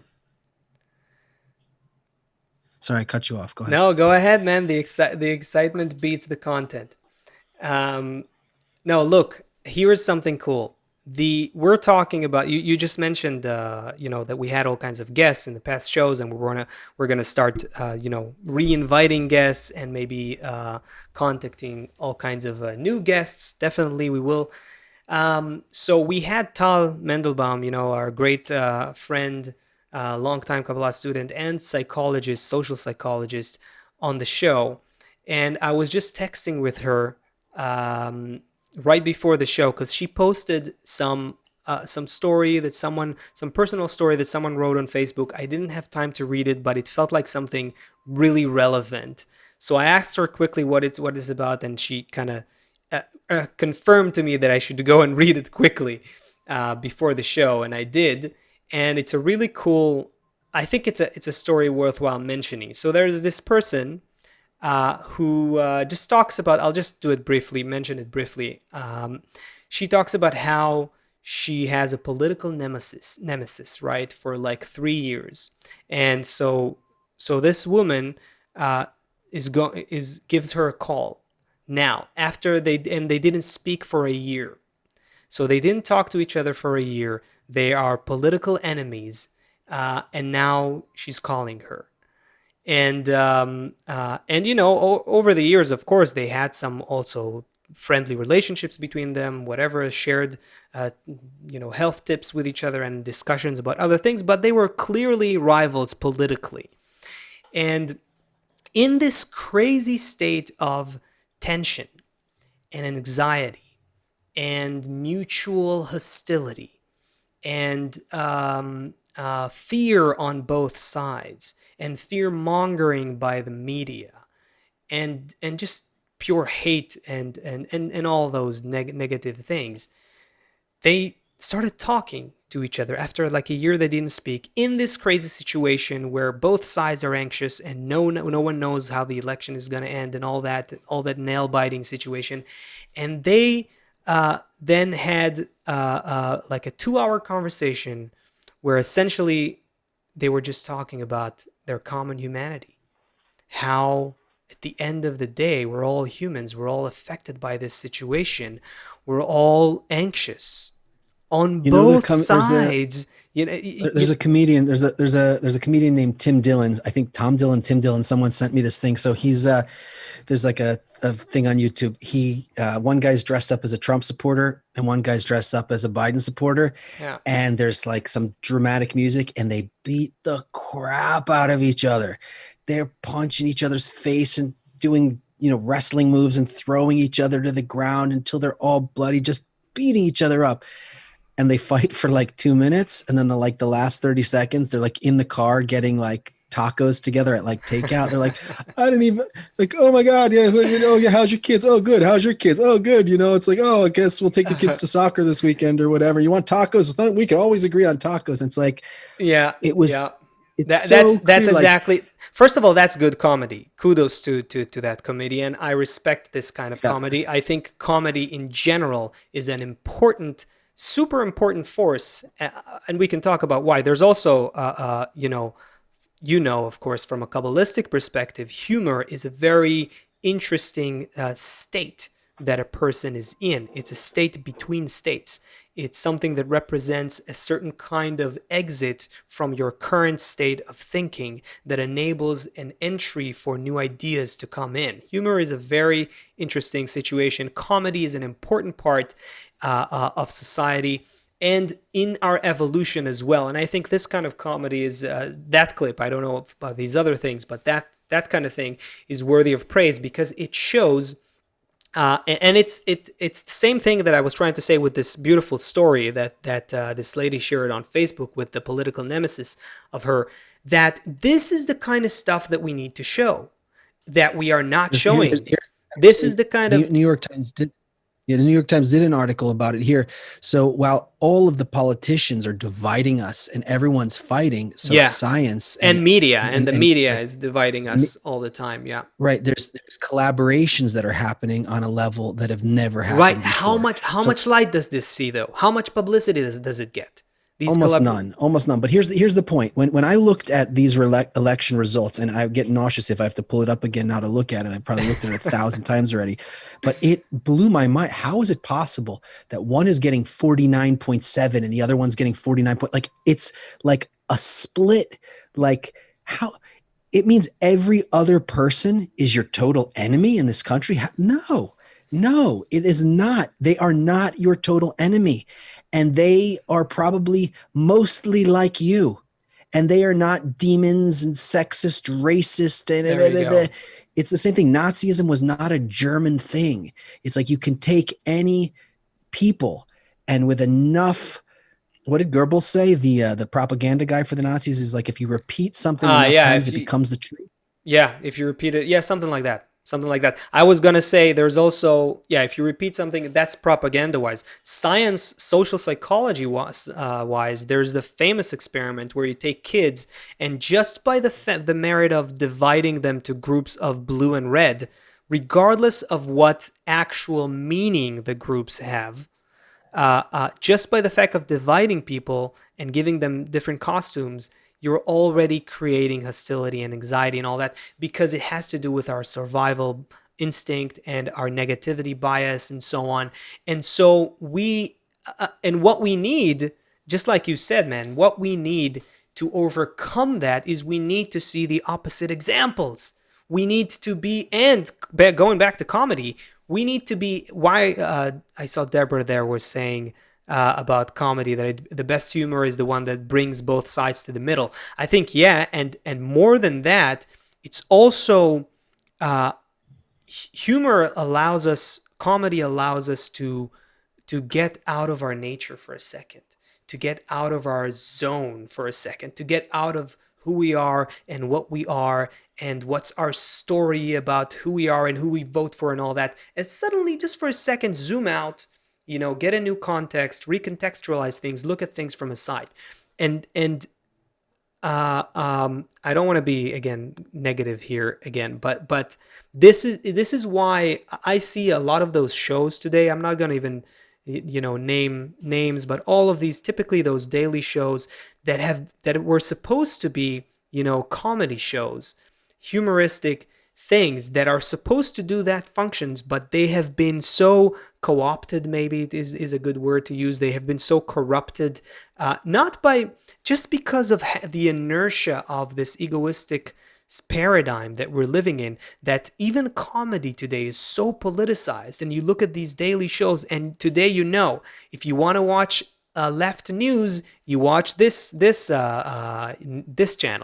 Sorry, I cut you off. Go ahead. No, go ahead, man. The excitement beats the content. Um, no, look, here's something cool. We're talking about, you just mentioned, that we had all kinds of guests in the past shows, and we're gonna start, re-inviting guests, and maybe contacting all kinds of new guests. Definitely, we will. So we had Tal Mendelbaum, our great friend, longtime Kabbalah student and psychologist, social psychologist, on the show. And I was just texting with her right before the show, because she posted some story that some personal story that someone wrote on Facebook. I didn't have time to read it, but it felt like something really relevant. So I asked her quickly what it's about, and she kind of confirmed to me that I should go and read it quickly before the show, and I did. And it's a really cool. I think it's a story worthwhile mentioning. So there's this person who just talks about. I'll just do it briefly, mention it briefly. She talks about how she has a political nemesis, right, for like 3 years, and so this woman is gives her a call now, after they didn't speak for a year. So they didn't talk to each other for a year. They are political enemies, and now she's calling her. And over the years, of course, they had some also friendly relationships between them, whatever, shared health tips with each other and discussions about other things, but they were clearly rivals politically. And in this crazy state of tension and anxiety and mutual hostility and fear on both sides, and fear mongering by the media, and just pure hate, and all those negative things, they started talking to each other after like a year they didn't speak, in this crazy situation where both sides are anxious, and no one knows how the election is going to end, and all that nail biting situation. And they then had like a 2 hour conversation where essentially they were just talking about their common humanity, how at the end of the day we're all humans, we're all affected by this situation, we're all anxious on You know, both sides. there's a comedian. There's a comedian named Tim Dillon. I think Tim Dillon. Someone sent me this thing. So there's like a thing on YouTube. One guy's dressed up as a Trump supporter and one guy's dressed up as a Biden supporter. Yeah. And there's like some dramatic music and they beat the crap out of each other. They're punching each other's face and doing, wrestling moves and throwing each other to the ground until they're all bloody, just beating each other up. And they fight for like 2 minutes. And then the last 30 seconds, they're like in the car getting like tacos together at like takeout. They're like, I didn't even like, oh my God, yeah, oh yeah, how's your kids? Oh, good. How's your kids? Oh, good. It's like, oh, I guess we'll take the kids to soccer this weekend or whatever. You want tacos? We can always agree on tacos. And it's like, Yeah, it was, yeah. it's That's so that's clear. Like, exactly. First of all, that's good comedy. Kudos to that comedian. I respect this kind of yeah, comedy. I think comedy in general is an important, super important force, and we can talk about why. There's also, of course, from a Kabbalistic perspective, humor is a very interesting state that a person is in. It's a state between states. It's something that represents a certain kind of exit from your current state of thinking that enables an entry for new ideas to come in. Humor is a very interesting situation. Comedy is an important part of society and in our evolution as well. And I think this kind of comedy is that clip. I don't know about these other things, but that kind of thing is worthy of praise because it shows and it's the same thing that I was trying to say with this beautiful story that this lady shared on Facebook with the political nemesis of her. That this is the kind of stuff that we need to show that we are not showing. here This is the kind of New York Times did. Yeah, the New York Times did an article about it here. So while all of the politicians are dividing us and everyone's fighting, so yeah, science and media and the and media is dividing us all the time. Yeah, right, there's collaborations that are happening on a level that have never right. happened How before. much So light does this see though? How much publicity does it get? These almost collab. none, almost none. But here's the point. When I looked at these election results, and I get nauseous if I have to pull it up again now to look at it. I probably looked at it 1,000 times already, but it blew my mind. How is it possible that one is getting 49.7 and the other one's getting 49 point? Like it's like a split. Like how it means every other person is your total enemy in this country? No, no, it is not. They are not your total enemy. And they are probably mostly like you. And they are not demons and sexist, racist. There you go. It's the same thing. Nazism was not a German thing. It's like you can take any people and with enough, what did Goebbels say? The propaganda guy for the Nazis is like if you repeat something enough Yeah. times, If it you becomes the truth. Yeah, if you repeat it, yeah, something like that. Something like that. I was gonna say there's also, yeah, if you repeat something, that's propaganda wise. Science, social psychology wise, there's the famous experiment where you take kids and just by the merit of dividing them to groups of blue and red, regardless of what actual meaning the groups have, just by the fact of dividing people and giving them different costumes, you're already creating hostility and anxiety and all that because it has to do with our survival instinct and our negativity bias and so on. And so and what we need, just like you said, man, what we need to overcome that is we need to see the opposite examples. We need to be, and going back to comedy, we need to be, why I saw Deborah there was saying about comedy that the best humor is the one that brings both sides to the middle. I think, yeah, and more than that, it's also uh, comedy allows us to get out of our nature for a second, to get out of our zone for a second, to get out of who we are and what we are and what's our story about who we are and who we vote for and all that. And suddenly, just for a second, zoom out, get a new context, recontextualize things, look at things from a side. And I don't want to be again negative here again, but this is why I see a lot of those shows today. I'm not gonna even name names, but all of these, typically those daily shows that were supposed to be comedy shows, humoristic things that are supposed to do that functions, but they have been so co-opted, maybe it is a good word to use. They have been so corrupted, not by just because of the inertia of this egoistic paradigm that we're living in, that even comedy today is so politicized. And you look at these daily shows, and today, if you want to watch left news, you watch this channel.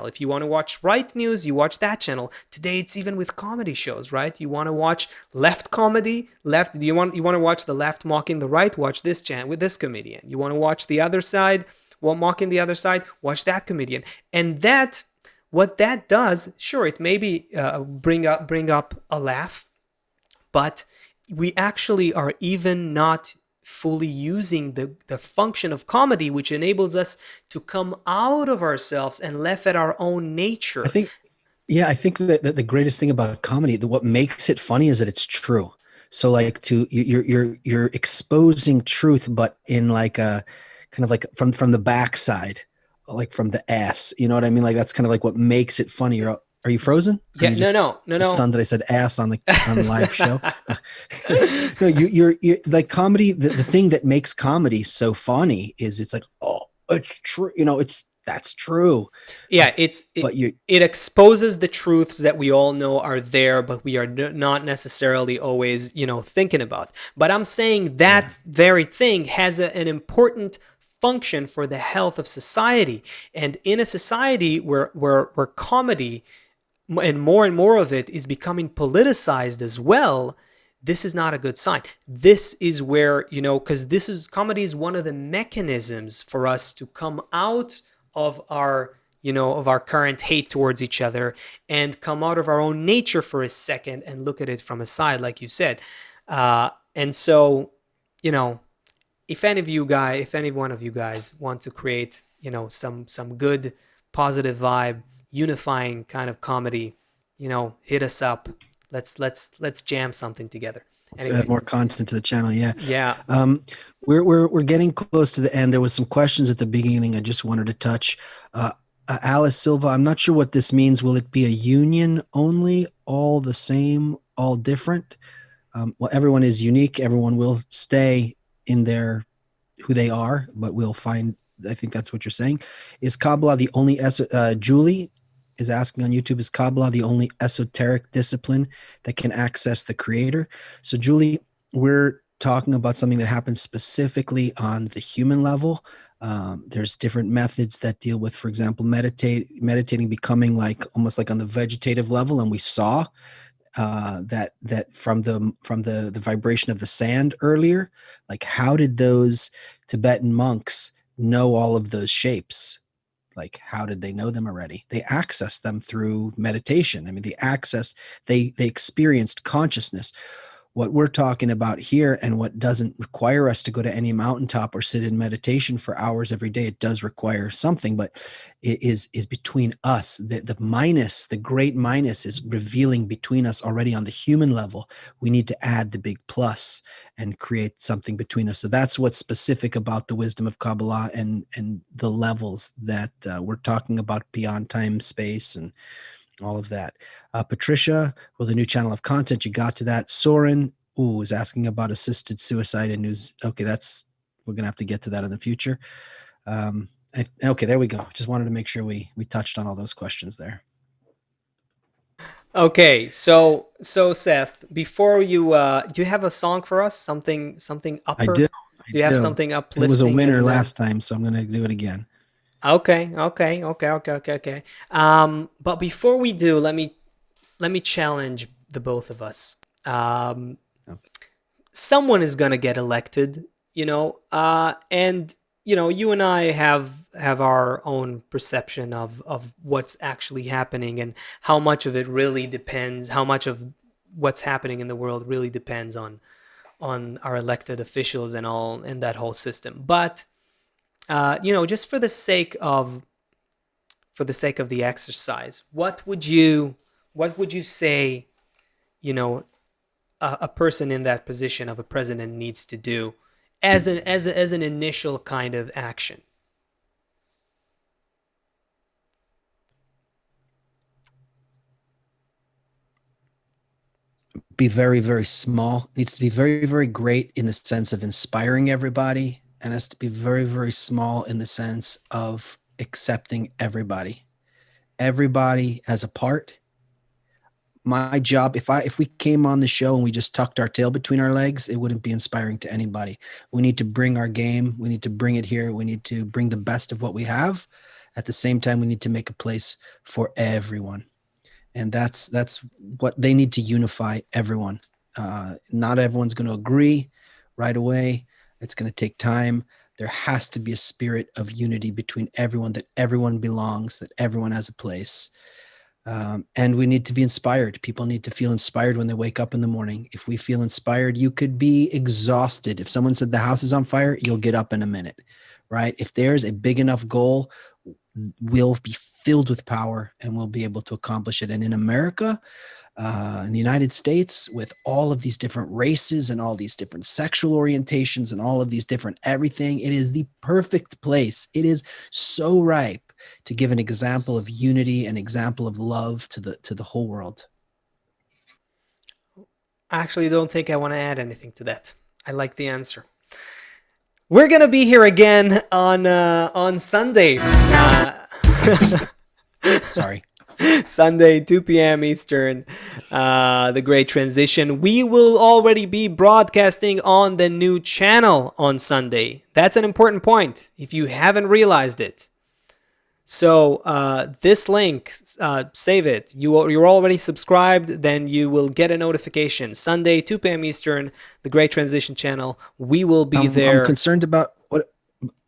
If you want to watch right news, you watch that channel. Today it's even with comedy shows, right? You want to watch left comedy, you want to watch the left mocking the right, watch this channel with this comedian. You want to watch the other side, mocking the other side, watch that comedian. And that, what that does, sure, it maybe bring up a laugh, but we actually are even not fully using the function of comedy, which enables us to come out of ourselves and laugh at our own I nature. think, yeah, I think that the greatest thing about comedy, what makes it funny is that it's true. So like you're exposing truth, but in like a kind of like from the backside, like from the ass. You know what I mean? Like that's kind of like what makes it funny. Are you frozen? Or are Yeah, you no, just no, no, no. stunned that I said ass on the live show? No, you're like comedy. The thing that makes comedy so funny is it's like, oh, it's true. You know, it's that's true. Yeah, it's But you it exposes the truths that we all know are there, but we are not necessarily always, thinking about. But I'm saying yeah. that very thing has an important function for the health of society. And in a society where comedy and more of it is becoming politicized as well, this is not a good sign. This is where, because this is comedy is one of the mechanisms for us to come out of our current hate towards each other and come out of our own nature for a second and look at it from a side, like you said. And so, you know, if any one of you guys want to create, some good, positive vibe, unifying kind of comedy, hit us up. Let's jam something together. To add Anyway, more content to the channel. Yeah. yeah. Um, we're getting close to the end. There was some questions at the beginning I just wanted to touch. Uh, Alice Silva, I'm not sure what this means. Will it be a union only, all the same, all different? Well, everyone is unique. Everyone will stay in their who they are, but we'll find. I think that's what you're saying. Is Kabbalah the only? Julie is asking on YouTube. Is Kabbalah the only esoteric discipline that can access the Creator? So, Julie, we're talking about something that happens specifically on the human level. There's different methods that deal with, for example, meditating, becoming like almost like on the vegetative level, and we saw that from the vibration of the sand earlier. Like, how did those Tibetan monks know all of those shapes? Like, how did they know them already? They accessed them through meditation. I mean, they experienced consciousness. What we're talking about here, and what doesn't require us to go to any mountaintop or sit in meditation for hours every day, it does require something, but it is between us. The minus, the great minus, is revealing between us already on the human level. We need to add the big plus and create something between us. So that's what's specific about the wisdom of Kabbalah, and the levels that we're talking about beyond time, space, and all of that. Patricia, well, the new channel of content, you got to that. Soren, is asking about assisted suicide and news. Okay, we're gonna have to get to that in the future. Okay, there we go. Just wanted to make sure we touched on all those questions there. Okay, so Seth, before do you have a song for us? Something I upper? do, I Do you have do. something It was a uplifting? winner And then last time, so I'm gonna do it again. okay, okay, okay, okay, okay, okay. But before we do, let me challenge the both of us. Okay. Someone is gonna get elected, and you and I have our own perception of what's actually happening and how much of it really depends, how much of what's happening in the world really depends on our elected officials and all and that whole system. But just for the sake of the exercise, what would you say, you know, a person in that position of a president needs to do as an initial kind of action? Be very, very small. It needs to be very, very great in the sense of inspiring everybody, and has to be very, very small in the sense of accepting everybody. Everybody has a part. My job, if we came on the show and we just tucked our tail between our legs, it wouldn't be inspiring to anybody. We need to bring our game. We need to bring it here. We need to bring the best of what we have. At the same time, we need to make a place for everyone, and that's what they need to unify everyone. Not everyone's going to agree right away. It's going to take time. there has to be a spirit of unity between everyone, that everyone belongs, that everyone has a place. And we need to be inspired. People need to feel inspired when they wake up in the morning. If we feel inspired, you could be exhausted. If someone said the house is on fire, you'll get up in a minute, right? If there's a big enough goal, we'll be filled with power and we'll be able to accomplish it. And in America, in the United States, with all of these different races and all these different sexual orientations and all of these different everything, it is the perfect place. It is so ripe to give an example of unity, an example of love to the whole world. I actually don't think I want to add anything to that. I like the answer. We're gonna be here again on Sunday. Sorry. Sunday, 2 p.m. Eastern, The Great Transition. We will already be broadcasting on the new channel on Sunday. That's an important point if you haven't realized it. So this link, save it. You're already subscribed, then you will get a notification. Sunday, 2 p.m. Eastern, The Great Transition channel. We will be there. I'm concerned about what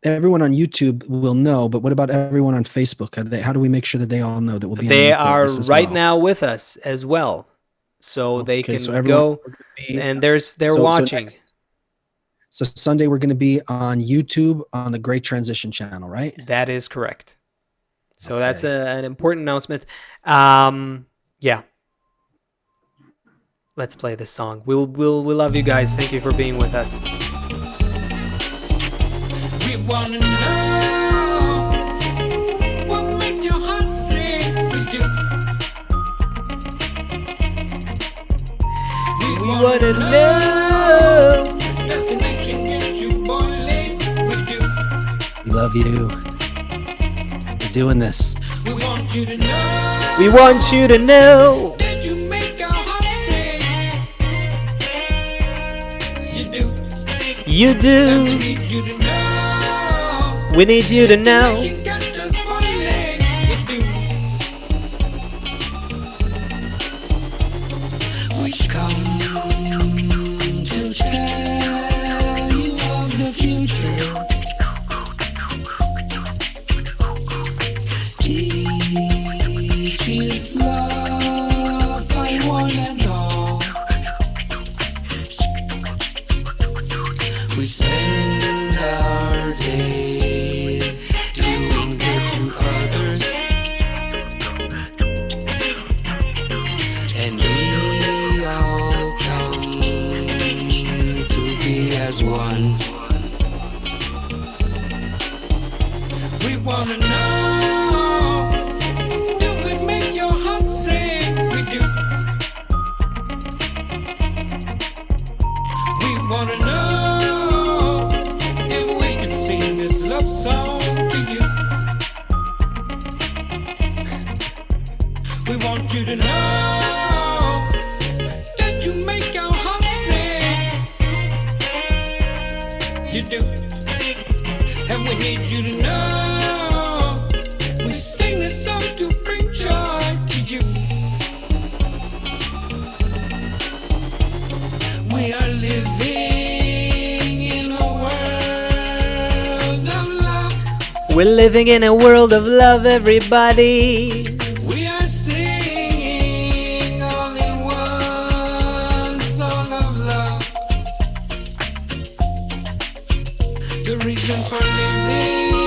everyone on YouTube will know, but what about everyone on Facebook? How do we make sure that they all know that we'll be? They are right now with us as well, so they can go and they're watching. So Sunday we're going to be on YouTube on the Great Transition channel, right? That is correct. So that's an important announcement. Yeah. Let's play this song. We'll love you guys. Thank you for being with us. We wanna know what makes your heart sing with you. We wanna know does connection get you boiling with you. We love you. We're doing this. We want you to know. We want you to know that you make our heart sing. You do. You do. We need you to know. We need you to know. You got us boiling. You do. We come to tell you of the future. Teach is love by one and all. We spend our days doing good to others, and we all come to be as one. We wanna know, do we make your heart sing? We do. We wanna know if we can sing this love song to you. We want you to know that you make our heart sing. You do. And we need you to know we sing this song to bring joy to you. We are living in a world of love. We're living in a world of love, everybody. We are singing all in one song of love. The reason for living